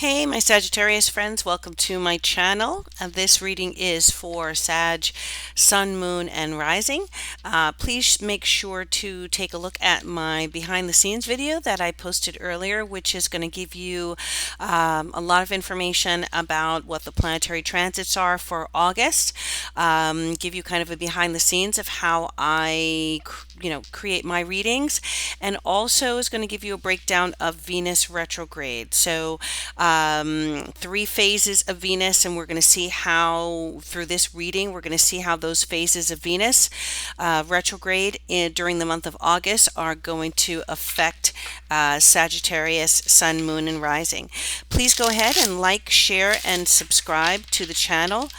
Hey, my Sagittarius friends, welcome to my channel. This reading is for Sag, Sun, Moon, and Rising. Please make sure to take a look at my behind the scenes video that I posted earlier, which is going to give you a lot of information about what the planetary transits are for August, give you kind of a behind the scenes of how I create my readings, and also is going to give you a breakdown of Venus retrograde. So three phases of Venus, and we're going to see how, through this reading, we're going to see how those phases of Venus retrograde during the month of August are going to affect Sagittarius, Sun, Moon, and Rising. Please go ahead and like, share, and subscribe to the channel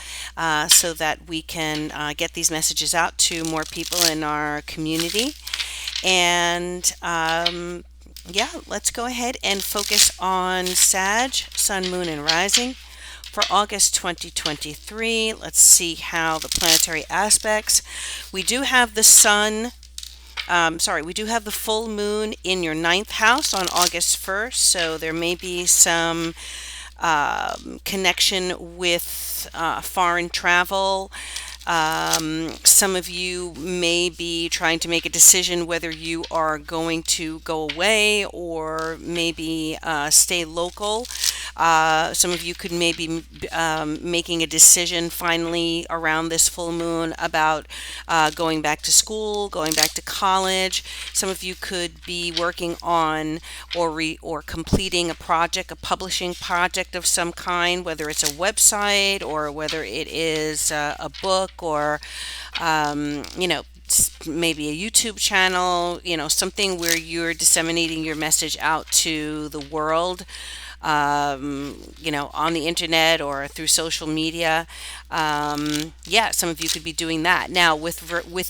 so that we can get these messages out to more people in our community. And yeah, let's go ahead and focus on Sag, Sun, Moon, and Rising for August 2023. Let's see how the planetary aspects. We do have the Sun, we do have the full moon in your ninth house on August 1st, so there may be some connection with foreign travel. Some of you may be trying to make a decision whether you are going to go away or maybe stay local. Some of you could maybe making a decision finally around this full moon about going back to school, going back to college. Some of you could be working on or completing a project, a publishing project of some kind, whether it's a website or whether it is a book or maybe a YouTube channel, something where you're disseminating your message out to the world, on the internet or through social media. Yeah, some of you could be doing that. Now, with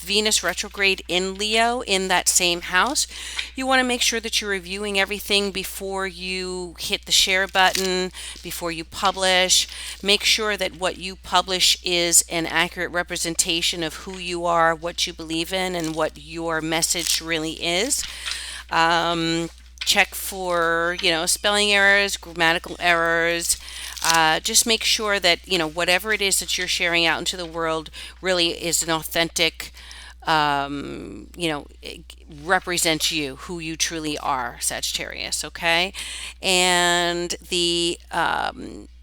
Venus retrograde in Leo in that same house, you want to make sure that you're reviewing everything before you hit the share button, before you publish. Make sure that what you publish is an accurate representation of who you are, what you believe in, and what your message really is. Check for, spelling errors, grammatical errors. Just make sure that, whatever it is that you're sharing out into the world really is an authentic, it represents you, who you truly are, Sagittarius, okay? And the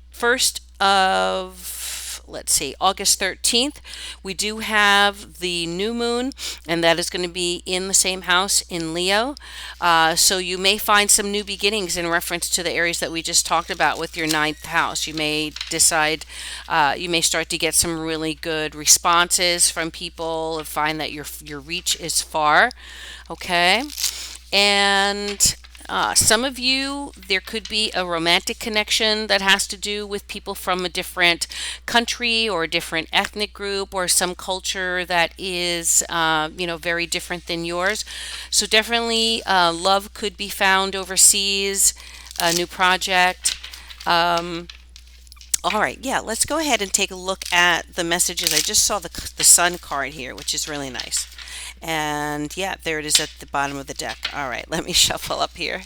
first of, let's see, August 13th, we do have the new moon, and that is going to be in the same house in Leo. So you may find some new beginnings in reference to the areas that we just talked about with your ninth house. You may decide, you may start to get some really good responses from people and find that your reach is far, okay? And some of you, there could be a romantic connection that has to do with people from a different country or a different ethnic group or some culture that is, very different than yours. So definitely love could be found overseas, a new project. All right, yeah, let's go ahead and take a look at the messages. I just saw the Sun card here, which is really nice. And yeah, there it is at the bottom of the deck. All right, let me shuffle up here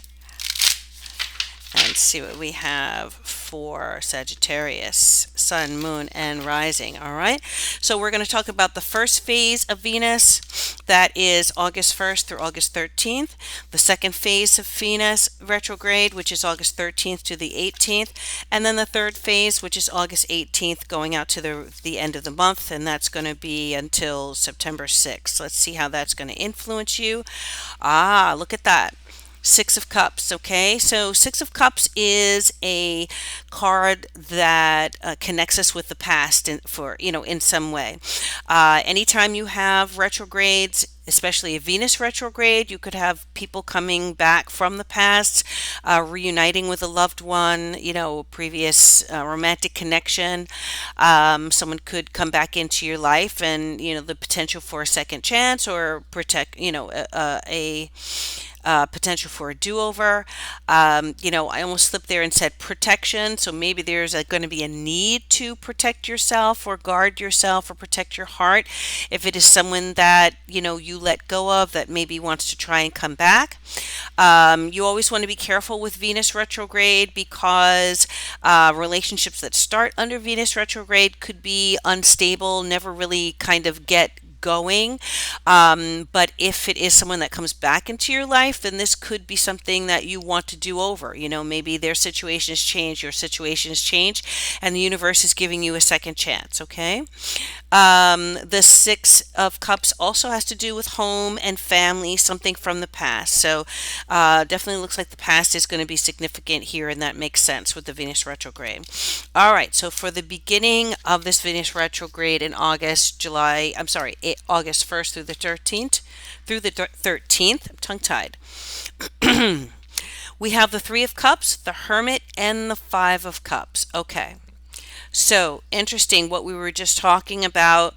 and see what we have for Sagittarius, Sun, Moon, and Rising. All right, so we're going to talk about the first phase of Venus, that is August 1st through August 13th. The second phase of Venus retrograde, which is August 13th to the 18th. And then the third phase, which is August 18th, going out to the end of the month, and that's going to be until September 6th. Let's see how that's going to influence you. Ah, look at that. Six of Cups, okay? So Six of Cups is a card that connects us with the past in some way. Anytime you have retrogrades, especially a Venus retrograde, you could have people coming back from the past, reuniting with a loved one, previous romantic connection. Someone could come back into your life and, the potential for a second chance or protect, potential for a do-over. I almost slipped there and said protection. So maybe there's going to be a need to protect yourself or guard yourself or protect your heart. If it is someone that, you let go of that maybe wants to try and come back. You always want to be careful with Venus retrograde because relationships that start under Venus retrograde could be unstable, never really kind of get going. But if it is someone that comes back into your life, then this could be something that you want to do over. Maybe their situation has changed, your situation has changed, and the universe is giving you a second chance, okay? The Six of Cups also has to do with home and family, something from the past. So definitely looks like the past is going to be significant here, and that makes sense with the Venus retrograde. All right, so for the beginning of this Venus retrograde in August 1st through the 13th, I'm tongue-tied. We have the Three of Cups, the Hermit, and the Five of Cups. Okay. So interesting what we were just talking about.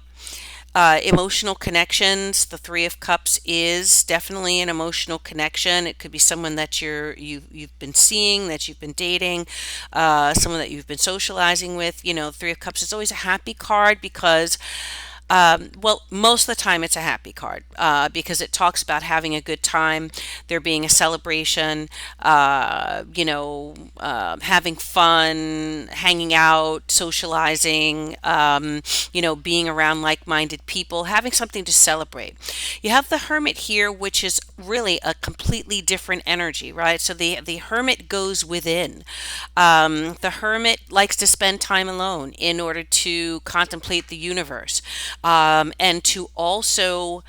Emotional connections. The Three of Cups is definitely an emotional connection. It could be someone that you've been seeing, that you've been dating, someone that you've been socializing with. Three of Cups is always a happy card because well, most of the time it's a happy card because it talks about having a good time, there being a celebration, having fun, hanging out, socializing, being around like-minded people, having something to celebrate. You have the Hermit here, which is really a completely different energy, right? So the Hermit goes within. The Hermit likes to spend time alone in order to contemplate the universe. And to also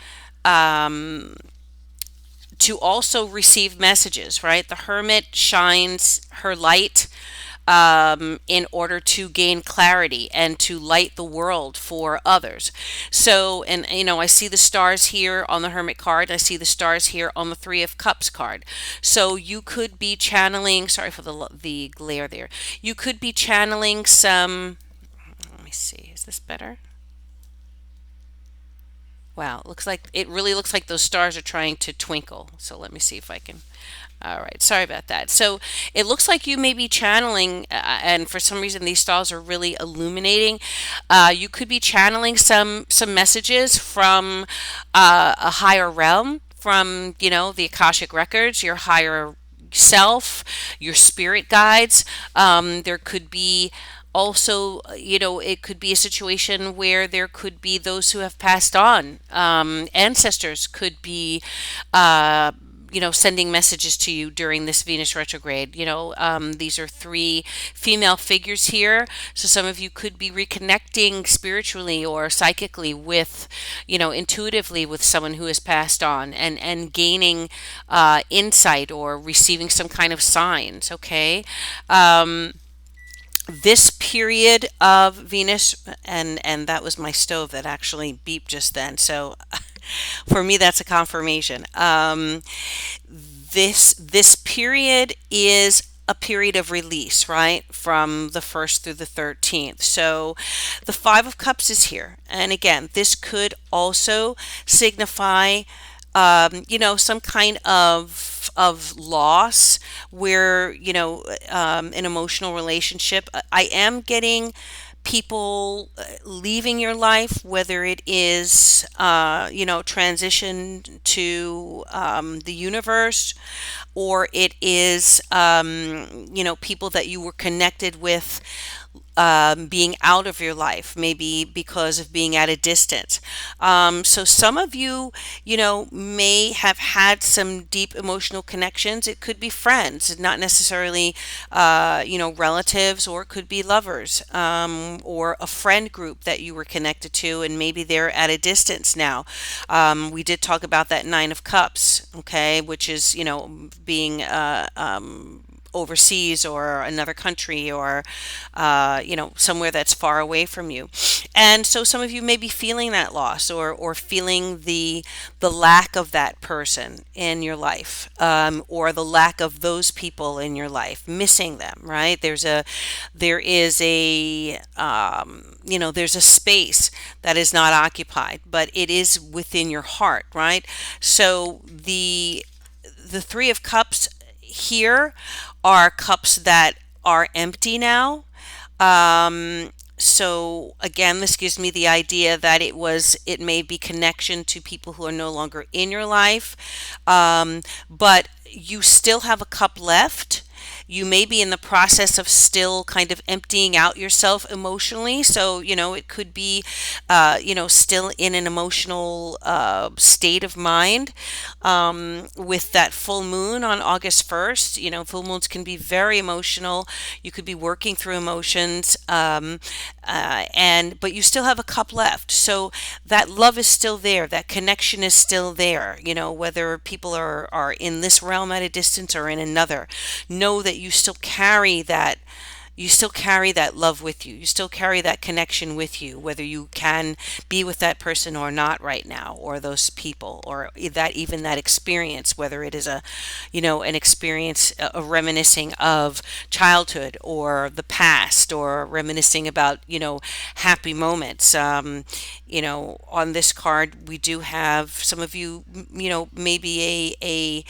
receive messages, right? The Hermit shines her light in order to gain clarity and to light the world for others. So, and I see the stars here on the Hermit card. I see the stars here on the Three of Cups card. So you could be channeling. Sorry for the glare there. You could be channeling some. Let me see. Is this better? Wow, it really looks like those stars are trying to twinkle. So let me see if I can. All right, sorry about that. So it looks like you may be channeling, and for some reason these stars are really illuminating. You could be channeling some messages from a higher realm, from the Akashic records, your higher self, your spirit guides. There could be also, it could be a situation where there could be those who have passed on. Ancestors could be, sending messages to you during this Venus retrograde. These are three female figures here. So some of you could be reconnecting spiritually or psychically with, intuitively with someone who has passed on and gaining insight or receiving some kind of signs. Okay. This period of Venus, and that was my stove that actually beeped just then. So for me, that's a confirmation. This period is a period of release, right? From the 1st through the 13th. So the Five of Cups is here. And again, this could also signify some kind of loss where, an emotional relationship. I am getting people leaving your life, whether it is, transition to the universe, or it is, people that you were connected with being out of your life, maybe because of being at a distance. So some of you, may have had some deep emotional connections. It could be friends, not necessarily, relatives, or it could be lovers, or a friend group that you were connected to, and maybe they're at a distance now. We did talk about that Nine of Cups, okay, which is, being overseas or another country, or somewhere that's far away from you. And so some of you may be feeling that loss, or feeling the lack of that person in your life, or the lack of those people in your life, missing them, right? There's a space that is not occupied, but it is within your heart, right? So the Three of Cups here are cups that are empty now. So again, this gives me the idea that it may be connection to people who are no longer in your life, but you still have a cup left. You may be in the process of still kind of emptying out yourself emotionally. So, it could be, still in an emotional state of mind. With that full moon on August 1st, full moons can be very emotional. You could be working through emotions, but you still have a cup left. So that love is still there. That connection is still there. Whether people are in this realm at a distance or in another, know that you still carry that love with you. You still carry that connection with you, whether you can be with that person or not right now, or those people, or even that experience, whether it is an experience of reminiscing of childhood or the past, or reminiscing about, happy moments. On this card, we do have some of you, maybe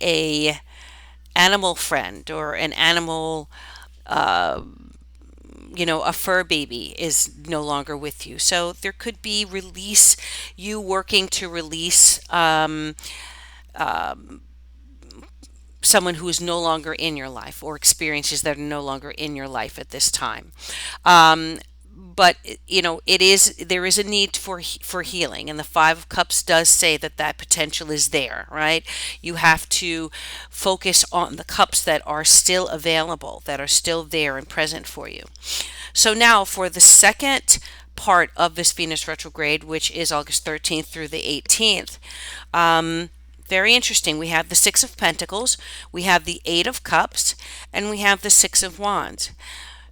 a animal friend, or an animal, a fur baby is no longer with you. So there could be you working to release someone who is no longer in your life, or experiences that are no longer in your life at this time. But there is a need for healing, and the Five of Cups does say that potential is there, right? You have to focus on the cups that are still available, that are still there and present for you. So now for the second part of this Venus retrograde, which is August 13th through the 18th. Very interesting. We have the Six of Pentacles, we have the Eight of Cups, and we have the Six of Wands.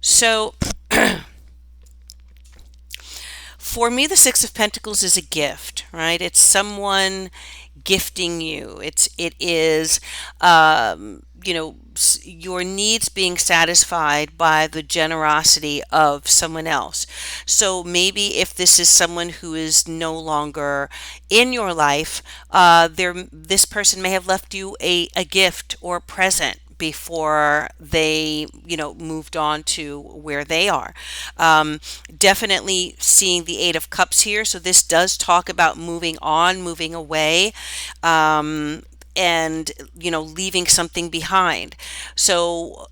So for me, the Six of Pentacles is a gift, right? It's someone gifting you. It is your needs being satisfied by the generosity of someone else. So maybe if this is someone who is no longer in your life, this person may have left you a gift or present before they moved on to where they are. Definitely seeing the Eight of Cups here, so this does talk about moving on, moving away, and leaving something behind. So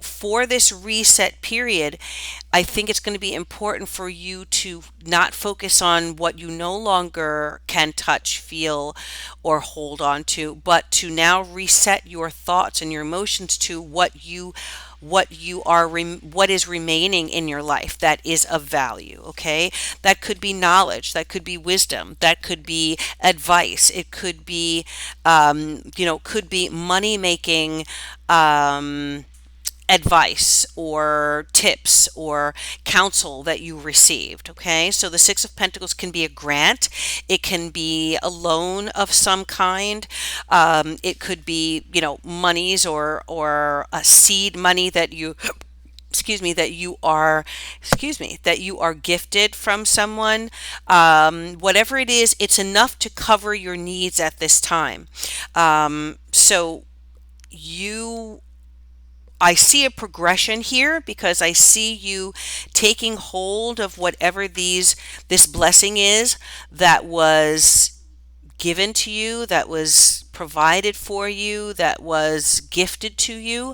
for this reset period, I think it's going to be important for you to not focus on what you no longer can touch, feel, or hold on to, but to now reset your thoughts and your emotions to what is remaining in your life that is of value. Okay, that could be knowledge, that could be wisdom, that could be advice, it could be money making advice or tips or counsel that you received. Okay, so the Six of Pentacles can be a grant, it can be a loan of some kind, it could be monies, or a seed money that you are gifted from someone. Whatever it is, it's enough to cover your needs at this time. So you I see a progression here, because I see you taking hold of whatever this blessing is that was given to you, that was provided for you, that was gifted to you.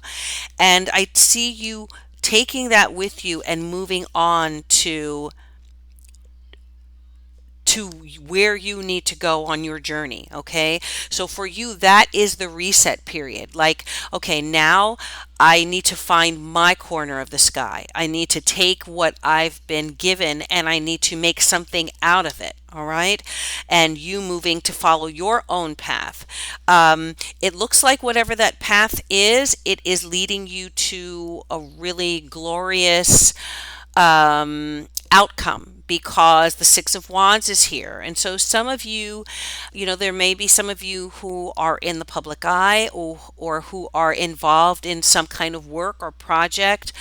And I see you taking that with you and moving on to where you need to go on your journey. Okay, so for you, that is the reset period. Like, okay, now I need to find my corner of the sky. I need to take what I've been given and I need to make something out of it. All right, and you moving to follow your own path. It looks like whatever that path is, it is leading you to a really glorious outcome, because the Six of Wands is here. And so some of you, there may be some of you who are in the public eye, or who are involved in some kind of work or project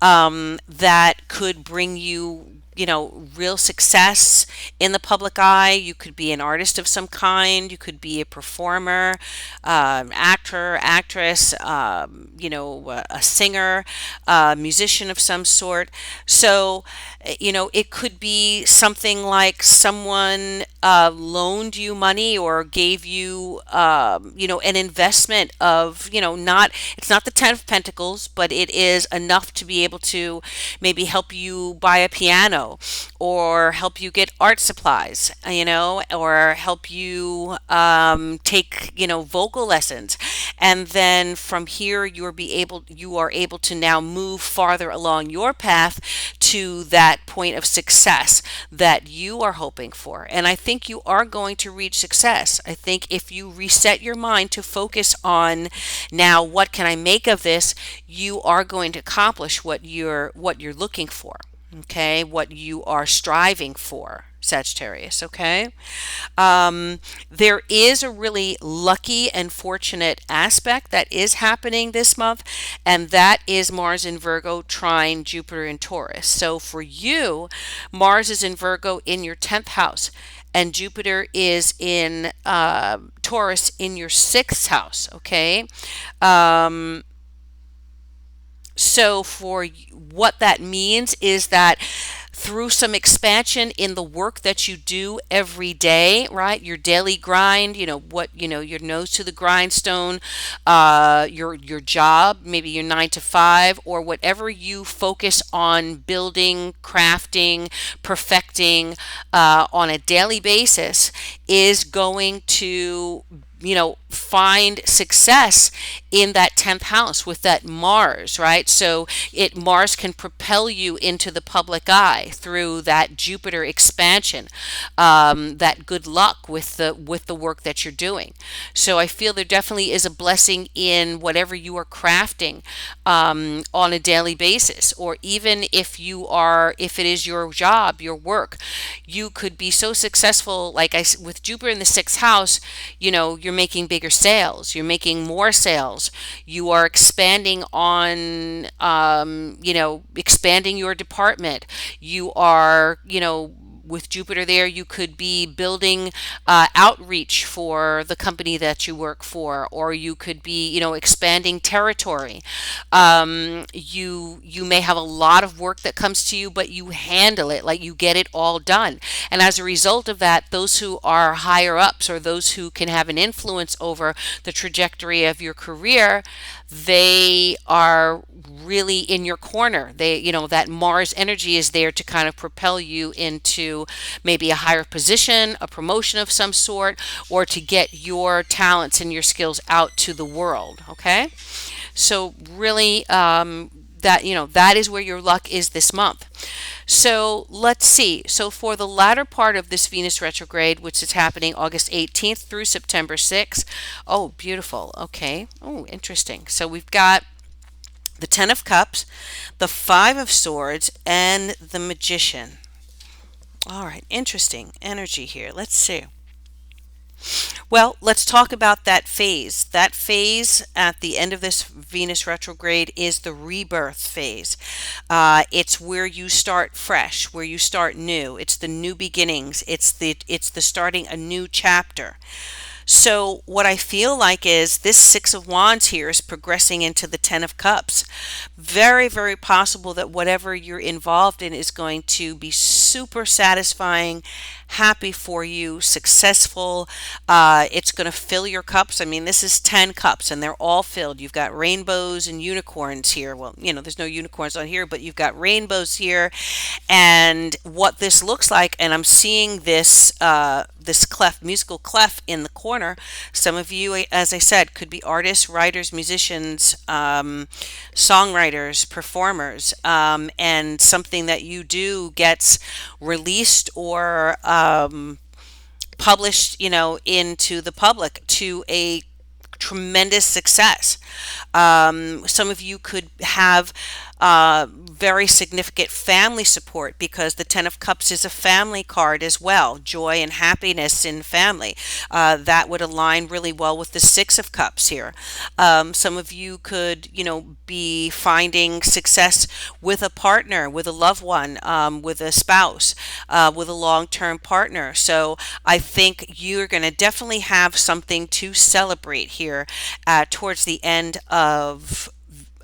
that could bring you real success in the public eye. You could be an artist of some kind. You could be a performer, actor, actress, a singer, musician of some sort. So, it could be something like someone loaned you money or gave you, an investment of, it's not the Ten of Pentacles, but it is enough to be able to maybe help you buy a piano or help you get art supplies, or help you take, vocal lessons. And then from here, you are able to now move farther along your path to that point of success that you are hoping for. And I think you are going to reach success. I think if you reset your mind to focus on now, what can I make of this, you are going to accomplish what you're looking for. Okay, what you are striving for, Sagittarius. Okay, there is a really lucky and fortunate aspect that is happening this month, and that is Mars in Virgo trine Jupiter in Taurus. So for you, Mars is in Virgo in your 10th house, and Jupiter is in Taurus in your 6th house. Okay. So, what that means is that through some expansion in the work that you do every day, right? Your daily grind, your nose to the grindstone, your job, maybe your 9 to 5, or whatever you focus on building, crafting, perfecting on a daily basis is going to find success in that 10th house with that Mars, right? So Mars can propel you into the public eye through that Jupiter expansion, that good luck with the work that you're doing. So I feel there definitely is a blessing in whatever you are crafting on a daily basis, or even if it is your job, your work, you could be so successful. With Jupiter in the 6th house, you're making bigger sales, you're making more sales, you are expanding on, expanding your department. You are, with Jupiter there, you could be building outreach for the company that you work for, or you could be, expanding territory. You may have a lot of work that comes to you, but you handle it, like you get it all done. And as a result of that, those who are higher ups, or those who can have an influence over the trajectory of your career, they are really in your corner. That Mars energy is there to kind of propel you into maybe a higher position, a promotion of some sort, or to get your talents and your skills out to the world. Okay. So really, that is where your luck is this month. So let's see. So for the latter part of this Venus retrograde, which is happening August 18th through September 6th. Oh, beautiful. Okay. Oh, interesting. So we've got the 10 of Cups, the 5 of Swords, and the Magician. All right. Interesting energy here. Let's see. Well, let's talk about that phase. That phase at the end of this Venus retrograde is the rebirth phase. It's where you start fresh, where you start new. It's the new beginnings. It's the starting a new chapter. So what I feel like is this 6 of Wands here is progressing into the 10 of Cups. Very, very possible that whatever you're involved in is going to be super satisfying, happy for you, successful. It's going to fill your cups. I mean, this is 10 cups and they're all filled. You've got rainbows and unicorns here. Well, there's no unicorns on here, but you've got rainbows here. And what this looks like, and I'm seeing this clef, musical clef in the corner. Some of you, as I said, could be artists, writers, musicians, songwriters, performers, and something that you do gets released or published, into the public to a tremendous success. Some of you could have very significant family support, because the Ten of Cups is a family card as well. Joy and happiness in family. That would align really well with the Six of Cups here. Some of you could, be finding success with a partner, with a loved one, with a spouse, with a long-term partner. So I think you're going to definitely have something to celebrate here towards the end of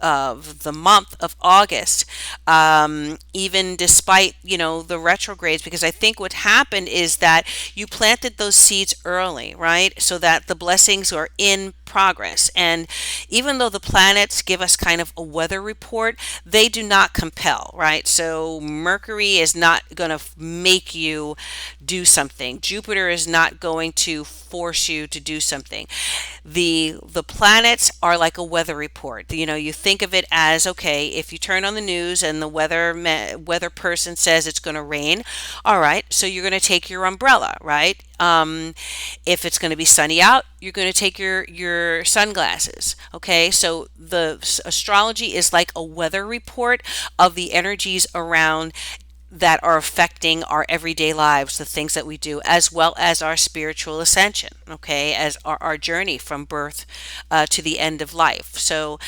the month of August, even despite, the retrogrades, because I think what happened is that you planted those seeds early, right? So that the blessings are in progress. And even though the planets give us kind of a weather report, they do not compel, right? So Mercury is not going to make you do something. Jupiter is not going to force you to do something. The planets are like a weather report. You think of it as, okay, if you turn on the news and the weather person says it's going to rain, all right, so you're going to take your umbrella, right? If it's going to be sunny out, you're going to take your sunglasses. Okay, so the astrology is like a weather report of the energies around that are affecting our everyday lives, the things that we do, as well as our spiritual ascension, okay, as our journey from birth to the end of life. So,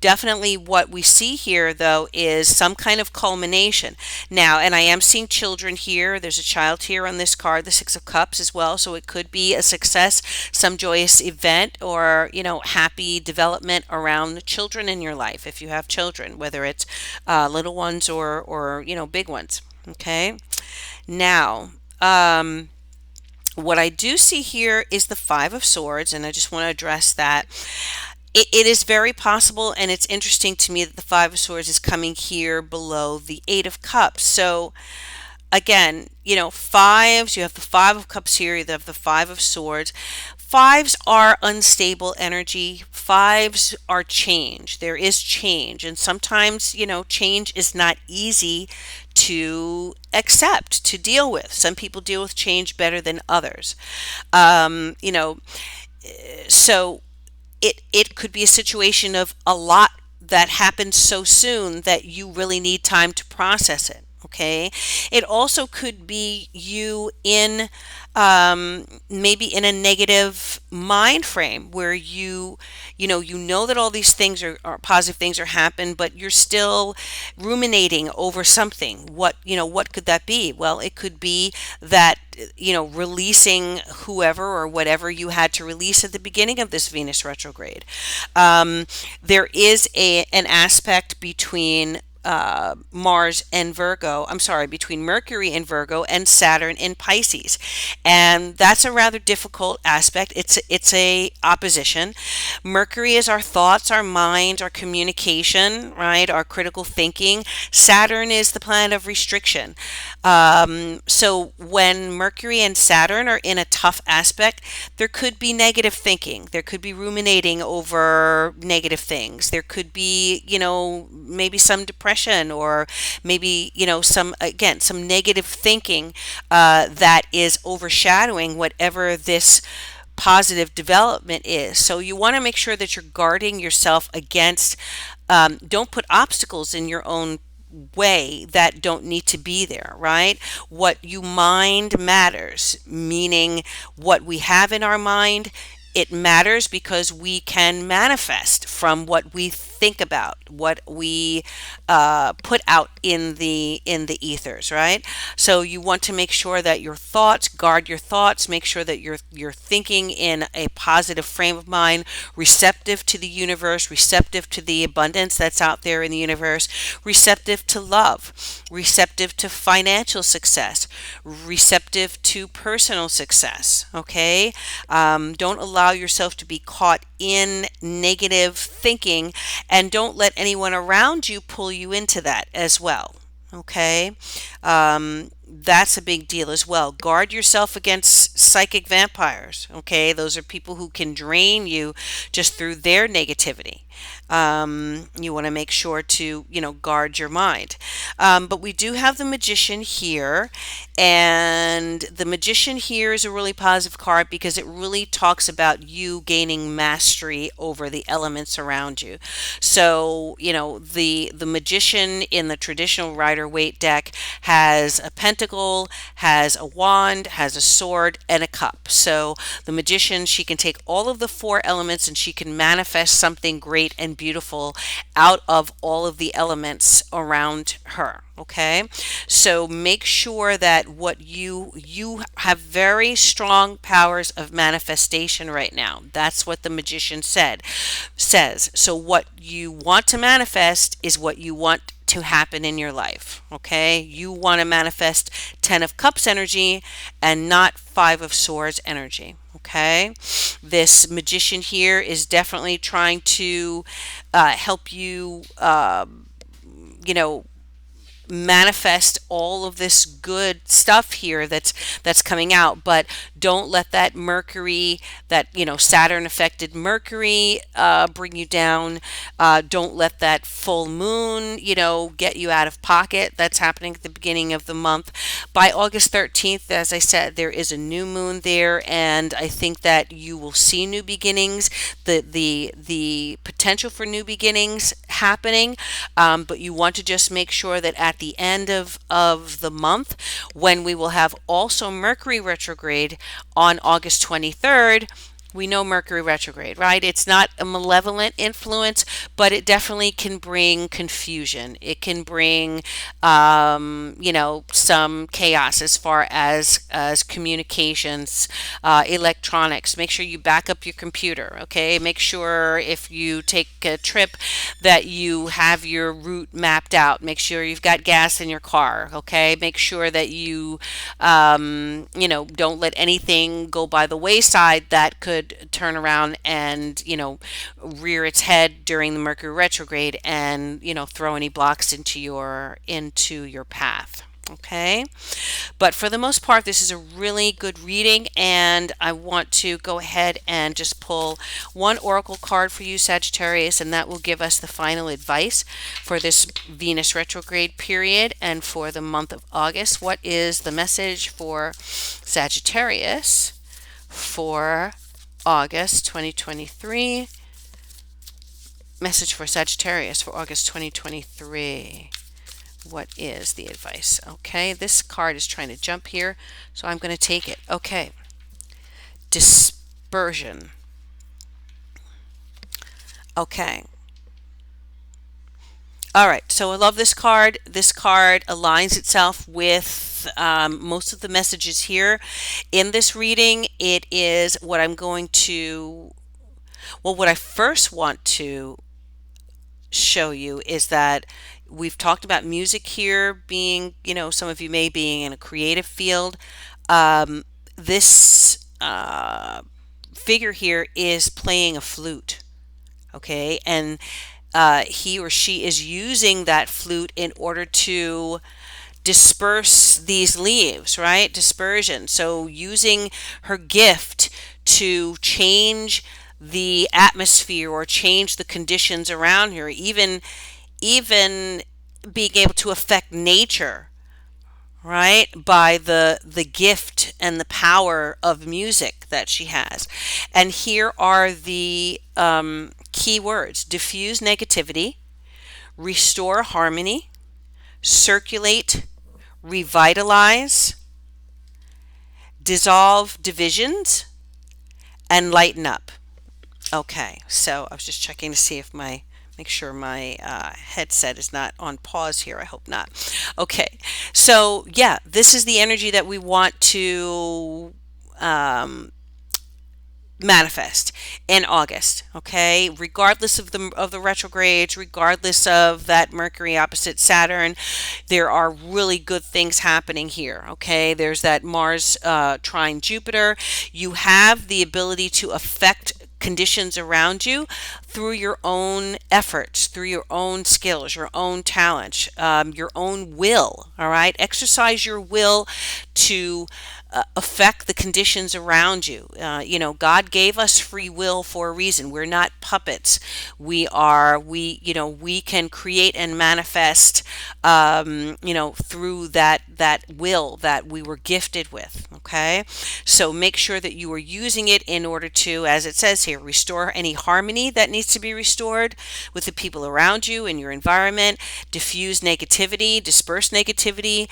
definitely what we see here, though, is some kind of culmination. Now, and I am seeing children here. There's a child here on this card, the Six of Cups as well. So it could be a success, some joyous event, or, happy development around the children in your life if you have children, whether it's little ones or, big ones. Okay. Now, what I do see here is the Five of Swords, and I just want to address that. It is very possible, and it's interesting to me that the Five of Swords is coming here below the Eight of Cups. So again, fives, you have the Five of Cups here, you have the Five of Swords. Fives are unstable energy. Fives are change. There is change. And sometimes, change is not easy to accept, to deal with. Some people deal with change better than others. So it could be a situation of a lot that happens so soon that you really need time to process it. Okay. It also could be you in maybe in a negative mind frame where you know that all these things are positive things are happen, but you're still ruminating over something. What could that be? Well, it could be that releasing whoever or whatever you had to release at the beginning of this Venus retrograde. There is an aspect between Mars and Virgo, I'm sorry, between Mercury and Virgo and Saturn in Pisces. And that's a rather difficult aspect. It's a opposition. Mercury is our thoughts, our mind, our communication, right? Our critical thinking. Saturn is the planet of restriction. So when Mercury and Saturn are in a tough aspect, there could be negative thinking. There could be ruminating over negative things. There could be, maybe some depression, or maybe, some negative thinking that is overshadowing whatever this positive development is. So you want to make sure that you're guarding yourself against, don't put obstacles in your own way that don't need to be there, right? What you mind matters, meaning what we have in our mind, it matters because we can manifest from what we think about, what we put out in the ethers, right? So you want to make sure that your thoughts, guard your thoughts, make sure that you're thinking in a positive frame of mind, receptive to the universe, receptive to the abundance that's out there in the universe, receptive to love, receptive to financial success, receptive to personal success. Okay, don't allow yourself to be caught in negative thinking, and don't let anyone around you pull you into that as well. Okay, that's a big deal as well. Guard yourself against psychic vampires. Okay, those are people who can drain you just through their negativity. You want to make sure to, guard your mind. But we do have the Magician here, and the Magician here is a really positive card because it really talks about you gaining mastery over the elements around you. So, the Magician in the traditional Rider-Waite deck has a pentacle, has a wand, has a sword, and a cup. So the Magician, she can take all of the four elements and she can manifest something great and beautiful out of all of the elements around her. Okay, so make sure that what you have very strong powers of manifestation right now. That's what the Magician says. So what you want to manifest is what you want to happen in your life. Okay, you want to manifest 10 of Cups energy and not 5 of Swords energy. Okay, this Magician here is definitely trying to help you, you know, manifest all of this good stuff here that's coming out, but don't let that Mercury, that Saturn affected Mercury, bring you down. Don't let that full moon get you out of pocket. That's happening at the beginning of the month. By August 13th, as I said, there is a new moon there, and I think that you will see new beginnings, the potential for new beginnings happening. But you want to just make sure that at the end of the month, when we will have also Mercury retrograde on August 23rd. We know Mercury retrograde, right? It's not a malevolent influence, but it definitely can bring confusion. It can bring, some chaos as far as communications, electronics. Make sure you back up your computer, okay? Make sure if you take a trip that you have your route mapped out. Make sure you've got gas in your car, okay? Make sure that you, don't let anything go by the wayside that could turn around and rear its head during the Mercury retrograde and throw any blocks into your path. Okay, but for the most part, this is a really good reading, and I want to go ahead and just pull one oracle card for you, Sagittarius, and that will give us the final advice for this Venus retrograde period and for the month of August. What is the message for Sagittarius for August 2023? Message for Sagittarius for August 2023. What is the advice? Okay, this card is trying to jump here, so I'm going to take it. Okay, dispersion. Okay. All right, so I love this card. This card aligns itself with most of the messages here in this reading. It is what I'm going to, well, what I first want to show you is that we've talked about music here being, some of you may be in a creative field. This figure here is playing a flute, okay? And he or she is using that flute in order to disperse these leaves, right? Dispersion. So using her gift to change the atmosphere or change the conditions around her, even being able to affect nature, right, by the gift and the power of music that she has. And here are the key words: diffuse negativity, restore harmony, circulate, revitalize, dissolve divisions, and lighten up. Okay, so I was just checking to see if make sure my headset is not on pause here. I hope not. Okay, so yeah, this is the energy that we want to manifest in August. Okay, regardless of the retrogrades, regardless of that Mercury opposite Saturn, there are really good things happening here. Okay, there's that Mars trine Jupiter. You have the ability to affect conditions around you through your own efforts, through your own skills, your own talents, your own will. All right, exercise your will to affect the conditions around you. God gave us free will for a reason. We're not puppets. We can create and manifest, through that will that we were gifted with. Okay. So make sure that you are using it in order to, as it says here, restore any harmony that needs to be restored with the people around you in your environment, diffuse negativity, disperse negativity,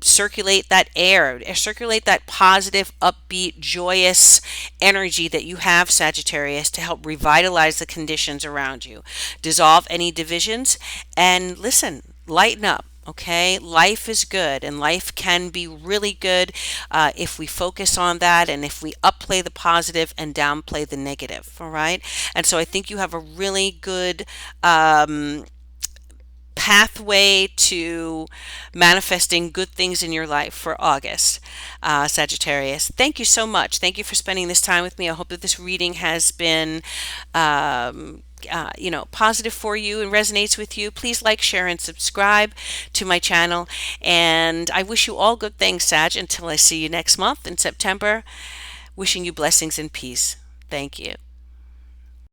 circulate that air, circulate that positive, upbeat, joyous energy that you have, Sagittarius, to help revitalize the conditions around you. Dissolve any divisions and listen, lighten up. Okay, life is good and life can be really good if we focus on that and if we upplay the positive and downplay the negative. All right, and so I think you have a really good pathway to manifesting good things in your life for August, Sagittarius. Thank you so much. Thank you for spending this time with me. I hope that this reading has been positive for you and resonates with you. Please like, share, and subscribe to my channel. And I wish you all good things, Sag, until I see you next month in September. Wishing you blessings and peace. Thank you.